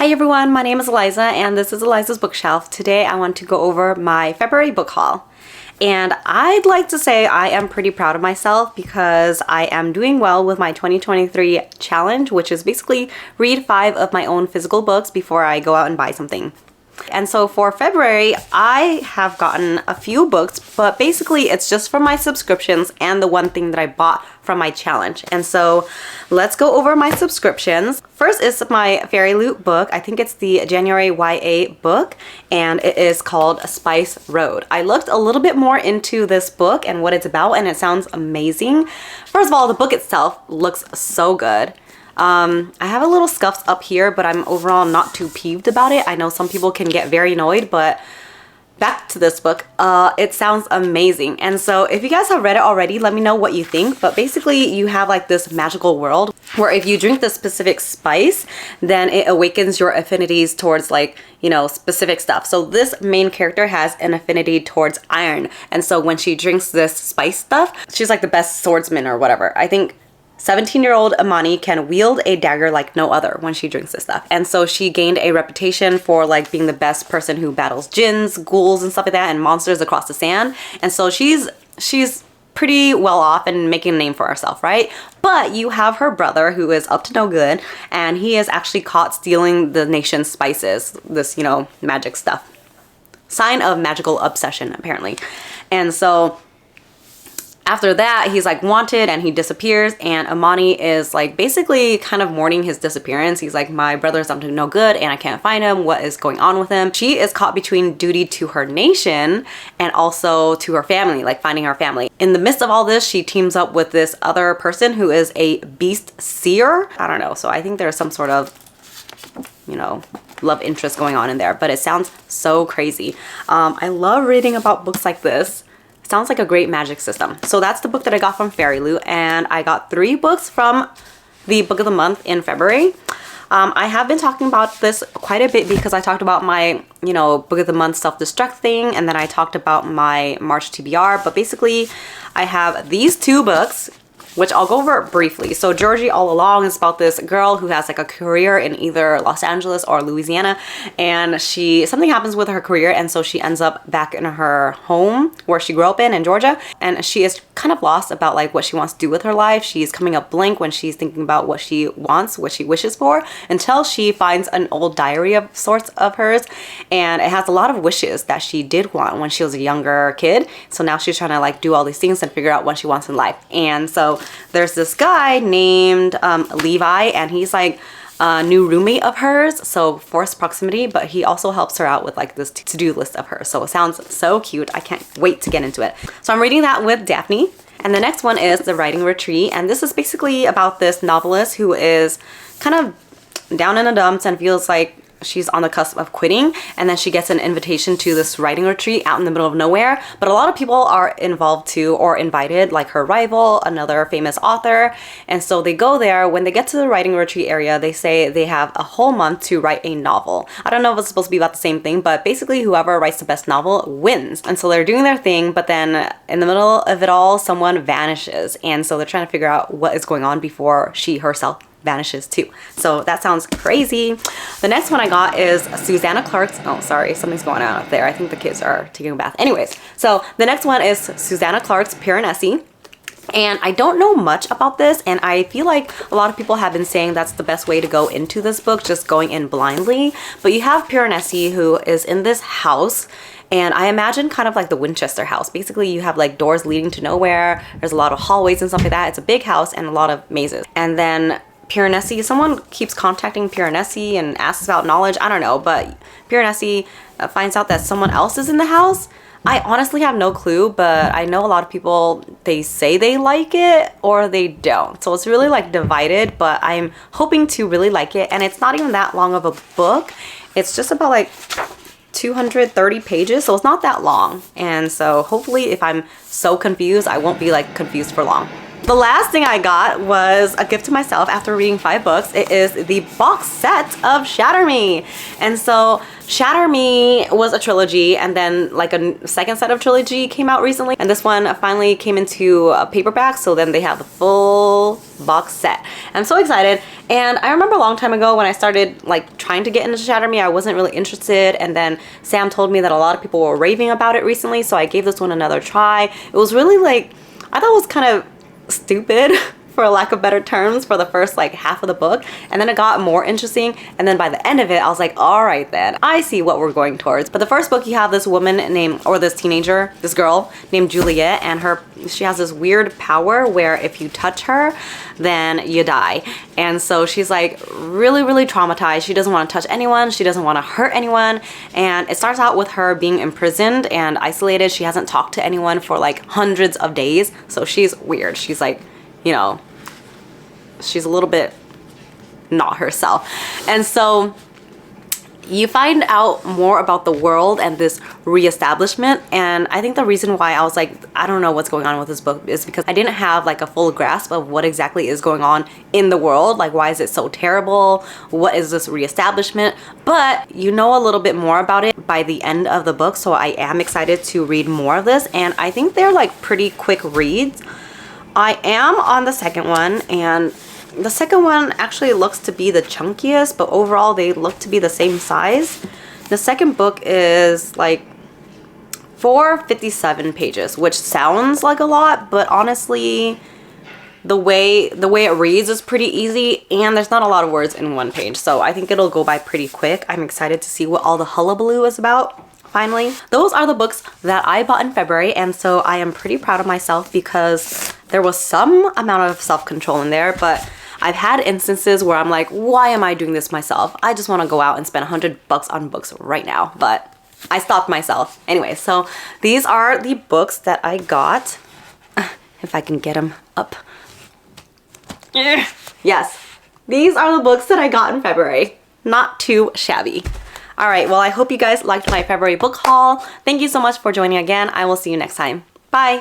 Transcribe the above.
Hi everyone, my name is Eliza and this is Eliza's Bookshelf. Today I want to go over my February book haul. And I'd like to say I am pretty proud of myself because I am doing well with my 2023 challenge, which is basically read 5 of my own physical books before I go out and buy something. And so for February, I have gotten a few books, but basically it's just from my subscriptions and the one thing that I bought from my challenge. And so let's go over my subscriptions. First is my fairyloot book. I think it's the January YA book, and it is called Spice Road. I looked a little bit more into this book and what it's about, and it sounds amazing. First of all, the book itself looks so good. I have a little scuffs up here, but I'm overall not too peeved about it. I know some people can get very annoyed, but back to this book, it sounds amazing. And so if you guys have read it already, let me know what you think. But basically you have like this magical world where if you drink this specific spice, then it awakens your affinities towards like, you know, specific stuff. So this main character has an affinity towards iron. And so when she drinks this spice stuff, she's like the best swordsman or whatever. I think 17-year-old Amani can wield a dagger like no other when she drinks this stuff. And so she gained a reputation for like being the best person who battles jinns, ghouls, and stuff like that, and monsters across the sand. And so she's pretty well off and making a name for herself, right? But you have her brother who is up to no good, and he is actually caught stealing the nation's spices, this, you know, magic stuff. Sign of magical obsession, apparently. And so after that, he's like wanted and he disappears, and Amani is like basically kind of mourning his disappearance. He's like, my brother's up to no good and I can't find him. What is going on with him? She is caught between duty to her nation and also to her family, like finding her family. In the midst of all this, she teams up with this other person who is a beast seer. I don't know. So I think there's some sort of, you know, love interest going on in there, but it sounds so crazy. I love reading about books like this. Sounds like a great magic system. So that's the book that I got from fairyloot, and I got 3 books from the book of the month in February. I have been talking about this quite a bit because I talked about my, you know, book of the month self-destruct thing, and then I talked about my March TBR, but basically I have these 2 books, which I'll go over briefly. So Georgie All Along is about this girl who has like a career in either Los Angeles or Louisiana, and something happens with her career, and so she ends up back in her home where she grew up in Georgia, and she is kind of lost about like what she wants to do with her life. She's coming up blank when she's thinking about what she wants, what she wishes for, until she finds an old diary of sorts of hers, and it has a lot of wishes that she did want when she was a younger kid. So now she's trying to like do all these things and figure out what she wants in life. And so there's this guy named Levi, and he's like a new roommate of hers, so forced proximity, but he also helps her out with like this to-do list of hers. So it sounds so cute. I can't wait to get into it. So I'm reading that with Daphne. And the next one is The Writing Retreat, and this is basically about this novelist who is kind of down in the dumps and feels like she's on the cusp of quitting, and then she gets an invitation to this writing retreat out in the middle of nowhere. But a lot of people are involved too, or invited, like her rival, another famous author. And so they go there. When they get to the writing retreat area, they say they have a whole month to write a novel. I don't know if it's supposed to be about the same thing, but basically whoever writes the best novel wins. And so they're doing their thing, but then in the middle of it all, someone vanishes. And so they're trying to figure out what is going on before she herself vanishes too. So that sounds crazy. The next one I got is Susanna Clark's, oh sorry, something's going on up there. I think the kids are taking a bath. Anyways, so the next one is Susanna Clark's Piranesi. And I don't know much about this, and I feel like a lot of people have been saying that's the best way to go into this book, just going in blindly. But you have Piranesi who is in this house, and I imagine kind of like the Winchester house. Basically, you have like doors leading to nowhere. There's a lot of hallways and stuff like that. It's a big house and a lot of mazes. And then Piranesi, someone keeps contacting Piranesi and asks about knowledge. I don't know, but Piranesi finds out that someone else is in the house. I honestly have no clue, but I know a lot of people, they say they like it or they don't. So it's really like divided, but I'm hoping to really like it. And it's not even that long of a book. It's just about like 230 pages, so it's not that long. And so hopefully if I'm so confused, I won't be like confused for long. The last thing I got was a gift to myself after reading 5 books. It is the box set of Shatter Me. And so Shatter Me was a trilogy, and then like a second set of trilogy came out recently. And this one finally came into a paperback, so then they have the full box set. I'm so excited. And I remember a long time ago when I started like trying to get into Shatter Me, I wasn't really interested. And then Sam told me that a lot of people were raving about it recently, so I gave this one another try. It was really like, I thought it was kind of stupid for lack of better terms for the first like half of the book, and then it got more interesting, and then by the end of it I was like, all right then, I see what we're going towards. But the first book, you have this woman named, or this teenager, this girl named Juliet, and she has this weird power where if you touch her then you die. And so she's like really traumatized. She doesn't want to touch anyone, she doesn't want to hurt anyone, and it starts out with her being imprisoned and isolated. She hasn't talked to anyone for like hundreds of days, so she's weird. She's like, you know, she's a little bit not herself. And so you find out more about the world and this reestablishment. And I think the reason why I was like, I don't know what's going on with this book is because I didn't have like a full grasp of what exactly is going on in the world. Like, why is it so terrible? What is this reestablishment? But you know a little bit more about it by the end of the book. So I am excited to read more of this. And I think they're like pretty quick reads. I am on the second one, and the second one actually looks to be the chunkiest, but overall they look to be the same size. The second book is like 457 pages, which sounds like a lot, but honestly the way it reads is pretty easy, and there's not a lot of words in one page, so I think it'll go by pretty quick. I'm excited to see what all the hullabaloo is about. Finally, those are the books that I bought in February, and so I am pretty proud of myself because there was some amount of self-control in there, but I've had instances where I'm like, why am I doing this myself? I just want to go out and spend $100 on books right now, but I stopped myself. Anyway, so these are the books that I got. If I can get them up. Yes, these are the books that I got in February. Not too shabby. All right, well, I hope you guys liked my February book haul. Thank you so much for joining again. I will see you next time. Bye.